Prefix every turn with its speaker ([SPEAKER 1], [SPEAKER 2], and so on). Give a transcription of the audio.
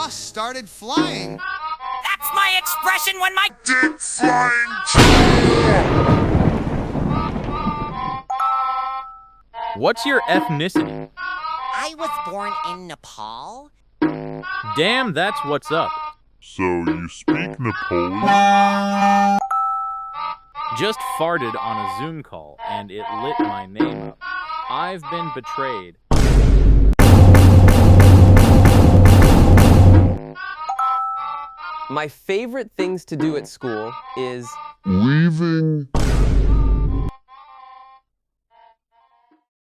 [SPEAKER 1] boss started flying.
[SPEAKER 2] That's my expression when my
[SPEAKER 3] Dick flying.
[SPEAKER 4] What's your ethnicity?
[SPEAKER 2] I was born in Nepal.
[SPEAKER 4] Damn, that's what's up.
[SPEAKER 3] So you speak Nepali?
[SPEAKER 4] Just farted on a Zoom call, and it lit my name up. I've been betrayed.
[SPEAKER 5] My favorite things to do at school is
[SPEAKER 3] Leaving